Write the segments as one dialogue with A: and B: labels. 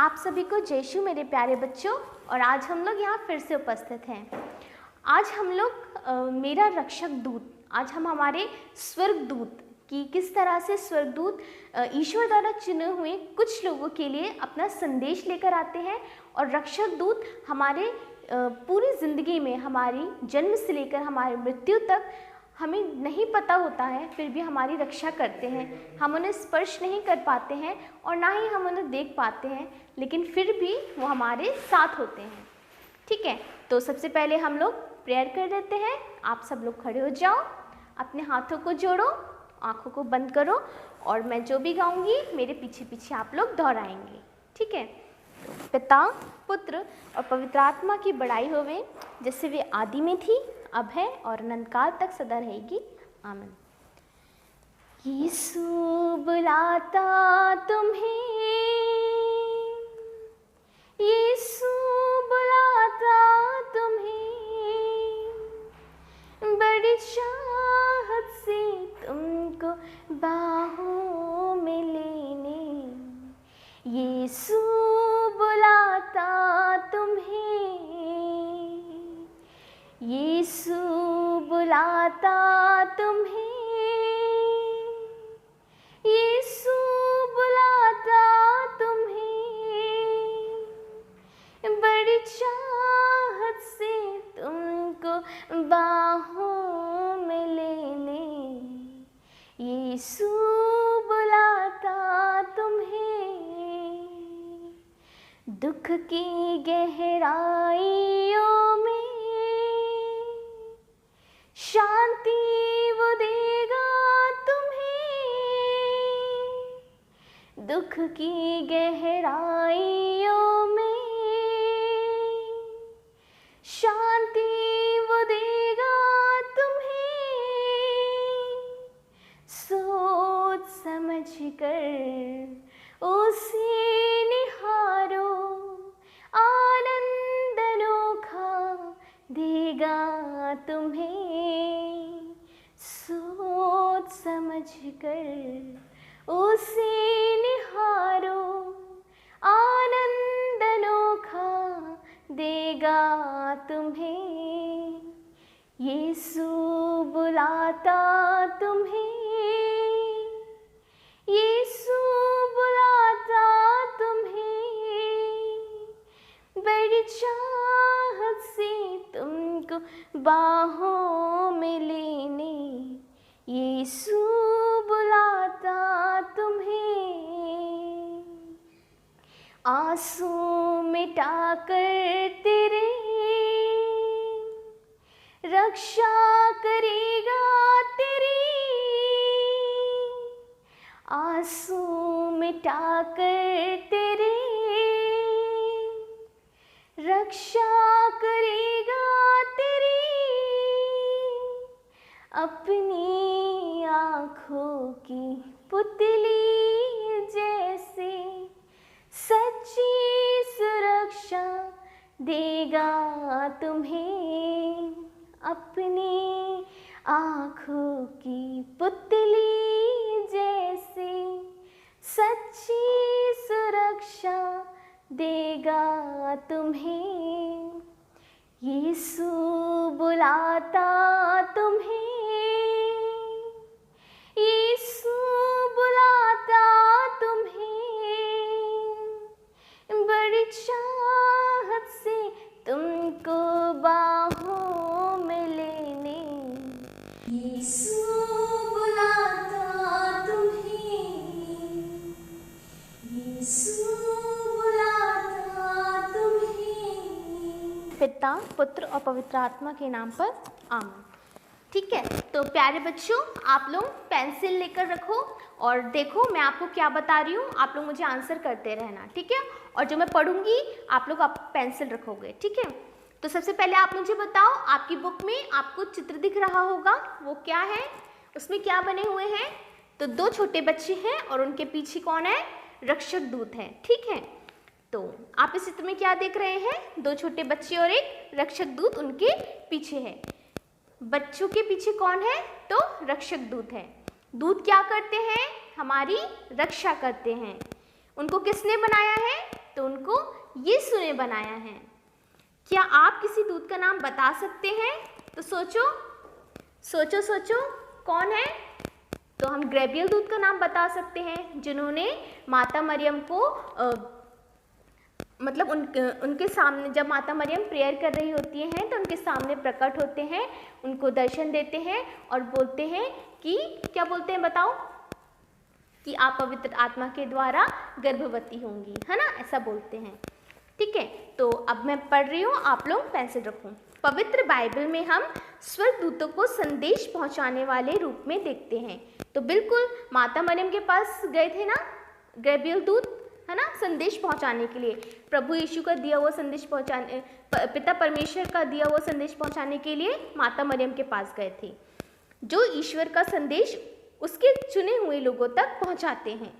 A: आप सभी को जय श्री मेरे प्यारे बच्चों। और आज हम लोग यहाँ फिर से उपस्थित हैं। आज हम लोग मेरा रक्षक दूत, आज हम हमारे स्वर्गदूत कि किस तरह से स्वर्गदूत ईश्वर द्वारा चुने हुए कुछ लोगों के लिए अपना संदेश लेकर आते हैं। और रक्षक दूत हमारे पूरी ज़िंदगी में, हमारी जन्म से लेकर हमारी मृत्यु तक हमें नहीं पता होता है, फिर भी हमारी रक्षा करते हैं। हम उन्हें स्पर्श नहीं कर पाते हैं और ना ही हम उन्हें देख पाते हैं, लेकिन फिर भी वो हमारे साथ होते हैं। ठीक है, तो सबसे पहले हम लोग प्रेयर कर लेते हैं। आप सब लोग खड़े हो जाओ, अपने हाथों को जोड़ो, आँखों को बंद करो और मैं जो भी गाऊंगी मेरे पीछे पीछे आप लोग दोहराएंगे। ठीक है, तो पिता, पुत्र और पवित्र आत्मा की बड़ाई होवे, जैसे वे आदि में थी, अब है और अनंतकाल तक सदा रहेगी। आमीन। यीशु बुलाता तुम्हें, यीशु बुलाता तुम्हें, बड़ी चाहत से तुमको बाहों में लेने। यीशु बुलाता तुम्हें, यीशु बुलाता तुम्हें, यीशु बुलाता तुम्हें, बड़ी चाहत से तुमको बाहों में लेने। यीशु बुलाता तुम्हें, दुख की गहराइयों में शांति वो देगा तुम्हें। दुख की गहराइयों में शांति वो देगा तुम्हें। सोच समझ कर उसे निहारो, आनंद अनोखा देगा तुम्हें। सोच समझ कर उसे निहारो, आनंद अनोखा देगा तुम्हें। यीशु बुलाता तुम्हें, यीशु बुलाता तुम्हें, बड़ी चाहत से तुमको बाहों में लेने। यीशु बुलाता तुम्हें, आंसू मिटा कर तेरे रक्षा करेगा तेरी। आंसू मिटा कर तेरे रक्षा करेगा तेरी। अपनी आँखों की पुतली जैसे सच्ची सुरक्षा देगा तुम्हें। अपनी आँखों की पुतली जैसे सच्ची सुरक्षा देगा तुम्हें। यीशु बुलाता तुम्हें, यीशु बुलाता तुम्हें, बड़ी चाहत से तुमको बाहों में लेने। यीशु बुलाता तुम्हें, यीशु बुलाता तुम्हें। पिता, पुत्र और पवित्र आत्मा के नाम पर आमीन। ठीक है, तो प्यारे बच्चों, आप लोग पेंसिल लेकर रखो और देखो मैं आपको क्या बता रही हूँ, आप लोग मुझे आंसर करते रहना। ठीक है, और जो मैं पढ़ूंगी आप लोग पेंसिल रखोगे। ठीक है, तो सबसे पहले आप मुझे बताओ, आपकी बुक में आपको चित्र दिख रहा होगा, वो क्या है, उसमें क्या बने हुए हैं? तो दो छोटे बच्चे हैं और उनके पीछे कौन है? रक्षक दूत है। ठीक है, तो आप इस चित्र में क्या देख रहे हैं? दो छोटे बच्चे और एक रक्षक दूत उनके पीछे है। बच्चों के पीछे कौन है? तो रक्षक दूत है। दूत क्या करते हैं? हमारी रक्षा करते हैं। उनको किसने बनाया है? तो उनको यीशु ने बनाया है। क्या आप किसी दूत का नाम बता सकते हैं? तो सोचो सोचो सोचो, कौन है? तो हम गैब्रिएल दूत का नाम बता सकते हैं, जिन्होंने माता मरियम को मतलब उनके सामने, जब माता मरियम प्रेयर कर रही होती हैं तो उनके सामने प्रकट होते हैं, उनको दर्शन देते हैं और बोलते हैं कि, क्या बोलते हैं बताओ? कि आप पवित्र आत्मा के द्वारा गर्भवती होंगी, है ना, ऐसा बोलते हैं। ठीक है, तो अब मैं पढ़ रही हूँ, आप लोग पेंसिल रखो। पवित्र बाइबल में हम स्वर्गदूतों को संदेश पहुंचाने वाले रूप में देखते हैं। तो बिल्कुल माता मरियम के पास गए थे ना गैब्रिएल दूत, है ना, संदेश पहुंचाने के लिए, प्रभु यीशु का दिया हुआ संदेश पहुंचाने, पिता परमेश्वर का दिया हुआ संदेश पहुंचाने के लिए माता मरियम के पास गए थे, जो ईश्वर का संदेश उसके चुने हुए लोगों तक पहुंचाते हैं।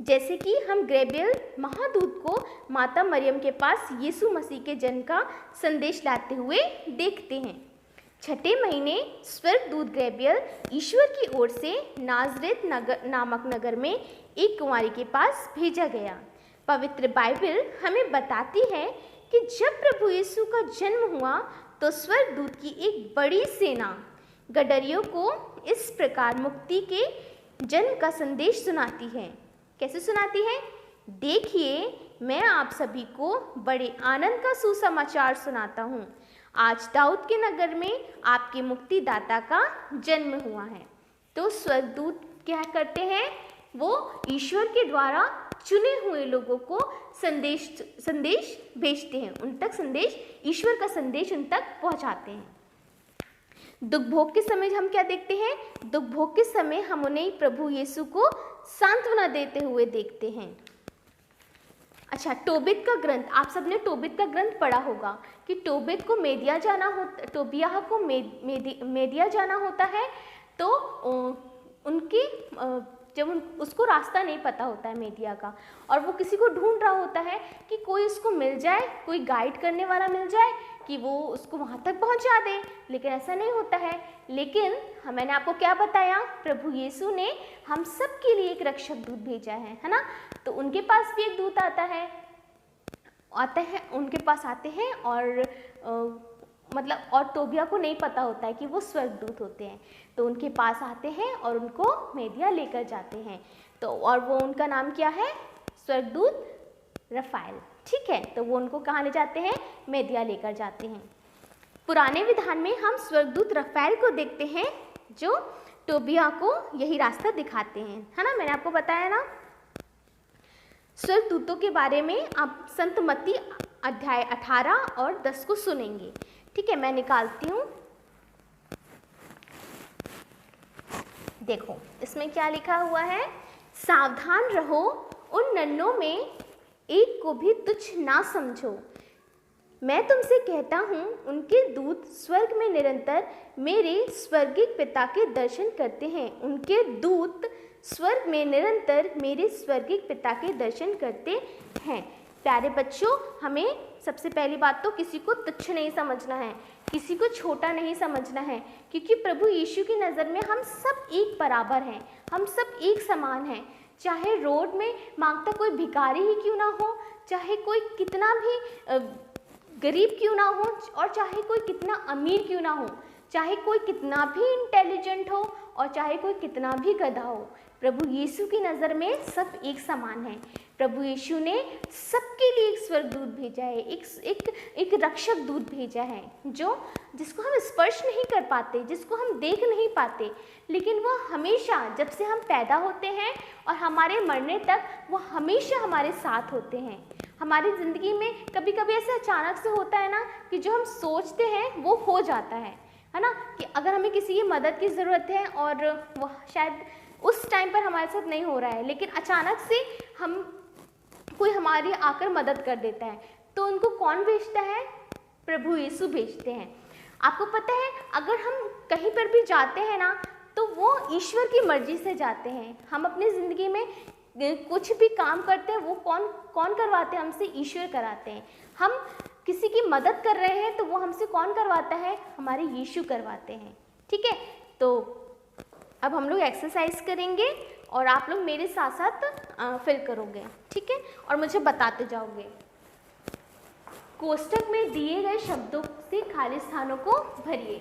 A: जैसे कि हम गैब्रिएल महादूत को माता मरियम के पास यीशु मसीह के जन्म का संदेश लाते हुए देखते हैं। छठे महीने स्वर्गदूत गैब्रिएल ईश्वर की ओर से नाजरेत नामक नगर में एक कुंवारी के पास भेजा गया। पवित्र बाइबल हमें बताती है कि जब प्रभु यीशु का जन्म हुआ तो स्वर्गदूत की एक बड़ी सेना गडरियों को इस प्रकार मुक्ति के जन्म का संदेश सुनाती है। कैसे सुनाती है? देखिए, मैं आप सभी को बड़े आनंद का सुसमाचार सुनाता हूँ। आज दाऊद के नगर में आपके मुक्तिदाता का जन्म हुआ है। तो स्वर्गदूत क्या करते हैं? वो ईश्वर के द्वारा चुने हुए लोगों को संदेश भेजते हैं, उन तक संदेश, ईश्वर का संदेश उन तक पहुंचाते हैं। दुख भोग के समय हम क्या देखते हैं? दुख भोग के समय हम उन्हें प्रभु यीशु को सांत्वना देते हुए देखते हैं। अच्छा, टोबित का ग्रंथ, आप सबने टोबित का ग्रंथ पढ़ा होगा कि टोबिया को मेदिया जाना होता है, तो उनकी जब उसको रास्ता नहीं पता होता है मेदिया का, और वो किसी को ढूंढ रहा होता है कि कोई उसको मिल जाए, कोई गाइड करने वाला मिल जाए कि वो उसको वहाँ तक पहुँचा दे, लेकिन ऐसा नहीं होता है। लेकिन मैंने आपको क्या बताया? प्रभु यीशु ने हम सब के लिए एक रक्षक दूत भेजा है ना। तो उनके पास भी एक दूत आता है, उनके पास आते हैं और और टोबिया को नहीं पता होता है कि वो स्वर्गदूत होते हैं, तो उनके पास आते हैं और उनको मेदिया लेकर जाते हैं। तो और वो उनका नाम क्या है? स्वर्गदूत रफाएल। ठीक है, तो वो उनको कहाँ ले जाते हैं? मेदिया लेकर जाते हैं। पुराने विधान में हम स्वर्गदूत रफाएल को देखते हैं, जो टोबिया को यही रास्ता दिखाते हैं, है ना। मैंने आपको बताया ना स्वर्गदूतों के बारे में। आप संत मत्ती अध्याय 18 और 10 को सुनेंगे। ठीक है, मैं निकालती हूँ। देखो इसमें क्या लिखा हुआ है? सावधान रहो, उन नन्हों में एक को भी तुच्छ ना समझो। मैं तुमसे कहता हूँ, उनके दूत स्वर्ग में निरंतर मेरे स्वर्गिक पिता के दर्शन करते हैं। उनके दूत स्वर्ग में निरंतर मेरे स्वर्गिक पिता के दर्शन करते हैं। प्यारे बच्चों, हमें सबसे पहली बात तो किसी को तुच्छ नहीं समझना है, किसी को छोटा नहीं समझना है, क्योंकि प्रभु यीशु की नज़र में हम सब एक बराबर हैं, हम सब एक समान हैं। चाहे रोड में मांगता कोई भिखारी ही क्यों ना हो, चाहे कोई कितना भी गरीब क्यों ना हो, और चाहे कोई कितना अमीर क्यों ना हो, चाहे कोई कितना भी इंटेलिजेंट हो और चाहे कोई कितना भी गधा हो, प्रभु यीशु की नज़र में सब एक समान है। प्रभु यीशु ने सबके लिए एक स्वर्गदूत भेजा है, एक रक्षक दूत भेजा है, जिसको हम स्पर्श नहीं कर पाते, जिसको हम देख नहीं पाते, लेकिन वो हमेशा, जब से हम पैदा होते हैं और हमारे मरने तक, वो हमेशा हमारे साथ होते हैं। हमारी ज़िंदगी में कभी कभी ऐसे अचानक से होता है ना कि जो हम सोचते हैं वो हो जाता है ना, कि अगर हमें किसी की मदद की ज़रूरत है और वह शायद उस टाइम पर हमारे साथ नहीं हो रहा है, लेकिन अचानक से कोई हमारी आकर मदद कर देता है, तो उनको कौन भेजता है? प्रभु यीशु भेजते हैं। आपको पता है, अगर हम कहीं पर भी जाते हैं ना, तो वो ईश्वर की मर्जी से जाते हैं। हम अपनी ज़िंदगी में कुछ भी काम करते हैं, वो कौन करवाते हैं? हमसे ईश्वर कराते हैं। हम किसी की मदद कर रहे हैं तो वो हमसे कौन करवाता है? हमारे यीशु करवाते हैं। ठीक है, तो अब हम लोग एक्सरसाइज करेंगे और आप लोग मेरे साथ साथ फिल करोगे, ठीक है, और मुझे बताते जाओगे। कोष्ठक में दिए गए शब्दों से खाली स्थानों को भरिए।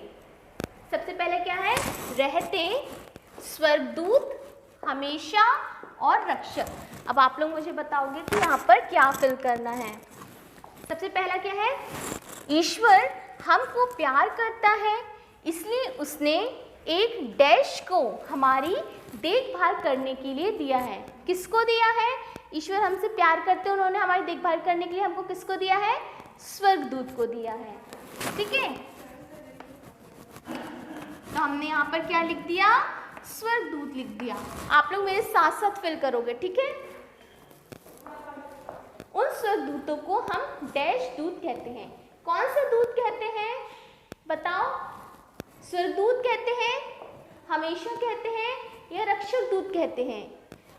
A: सबसे पहले क्या है, रहते, स्वर्गदूत, हमेशा और रक्षक। अब आप लोग मुझे बताओगे कि यहाँ पर क्या फिल करना है। सबसे पहला क्या है, ईश्वर हमको प्यार करता है, इसलिए उसने एक डैश को हमारी देखभाल करने के लिए दिया है। किसको दिया है, ईश्वर हमसे प्यार करते हैं, उन्होंने हमारी देखभाल करने के लिए हमको किसको दिया है, स्वर्गदूत को दिया है, ठीक है। तो हमने यहाँ पर क्या लिख दिया, स्वर्गदूत लिख दिया। आप लोग मेरे साथ साथ फिल करोगे, ठीक है। उन स्वर्गदूतों को हम डैश दूत कहते हैं। कौन सा दूत कहते हैं बताओ, स्वर्गदूत कहते हैं, हमेशा कहते हैं, या रक्षक दूत कहते हैं,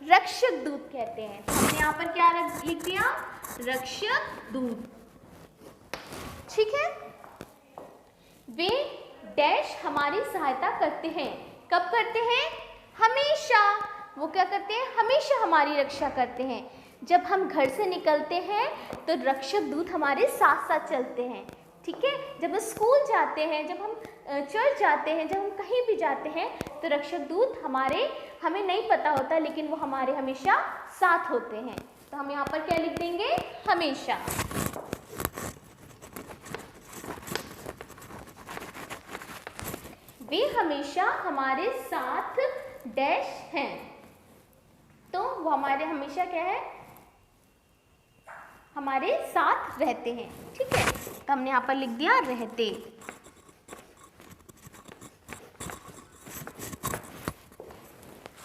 A: रक्षक दूत कहते हैं। हमने यहाँ पर क्या लिख दिया, रक्षक दूत, ठीक है। वे डैश हमारी सहायता करते हैं। कब करते हैं, हमेशा। वो क्या करते हैं, हमेशा हमारी रक्षा करते हैं। जब हम घर से निकलते हैं तो रक्षक दूत हमारे साथ साथ चलते हैं, ठीक है। जब हम स्कूल जाते हैं, जब हम चर्च जाते हैं, जब हम कहीं भी जाते हैं तो रक्षक दूत हमें नहीं पता होता, लेकिन वो हमारे हमेशा साथ होते हैं। तो हम यहाँ पर क्या लिख देंगे, हमेशा। वे हमेशा हमारे साथ डैश हैं। तो वो हमारे हमेशा क्या है, हमारे साथ रहते हैं, ठीक है। तो हमने यहाँ पर लिख दिया रहते।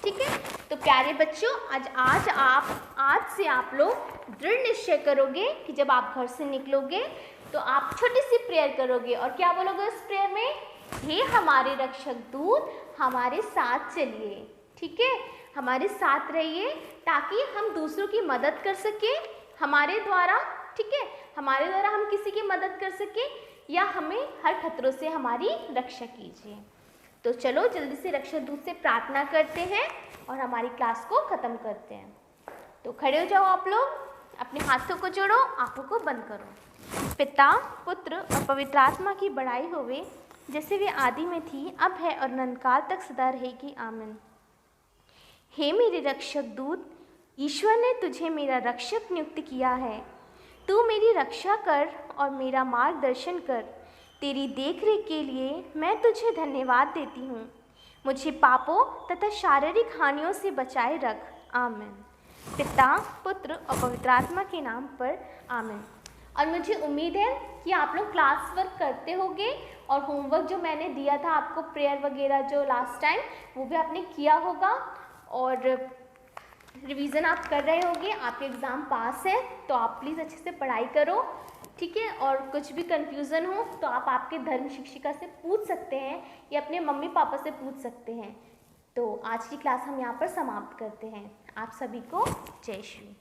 A: ठीक है। तो प्यारे बच्चों, आज से आप लोग दृढ़ निश्चय करोगे कि जब आप घर से निकलोगे तो आप छोटी सी प्रेयर करोगे और क्या बोलोगे उस प्रेयर में, हे हमारे रक्षक दूत हमारे साथ चलिए, ठीक है, हमारे साथ रहिए, ताकि हम दूसरों की मदद कर सके हमारे द्वारा, ठीक है, हमारे द्वारा हम किसी की मदद कर सके, या हमें हर खतरों से हमारी रक्षा कीजिए। तो चलो जल्दी से रक्षक दूत से प्रार्थना करते हैं और हमारी क्लास को ख़त्म करते हैं। तो खड़े हो जाओ आप लोग, अपने हाथों को जोड़ो, आंखों को बंद करो। पिता, पुत्र और पवित्र आत्मा की बड़ाई होवे, जैसे वे आदि में थी, अब है और अनंतकाल तक सदा रहेगी, आमीन। हे मेरे रक्षक दूत, ईश्वर ने तुझे मेरा रक्षक नियुक्त किया है। तू मेरी रक्षा कर और मेरा मार्गदर्शन कर। तेरी देखरेख के लिए मैं तुझे धन्यवाद देती हूँ। मुझे पापों तथा शारीरिक हानियों से बचाए रख, आमीन। पिता, पुत्र और पवित्र आत्मा के नाम पर, आमीन। और मुझे उम्मीद है कि आप लोग क्लास वर्क करते होंगे और होमवर्क जो मैंने दिया था आपको, प्रेयर वगैरह जो लास्ट टाइम, वो भी आपने किया होगा और रिवीजन आप कर रहे होंगे। आपके एग्ज़ाम पास है तो आप प्लीज़ अच्छे से पढ़ाई करो, ठीक है। और कुछ भी कंफ्यूज़न हो तो आप आपके धर्म शिक्षिका से पूछ सकते हैं या अपने मम्मी पापा से पूछ सकते हैं। तो आज की क्लास हम यहाँ पर समाप्त करते हैं। आप सभी को जय श्री।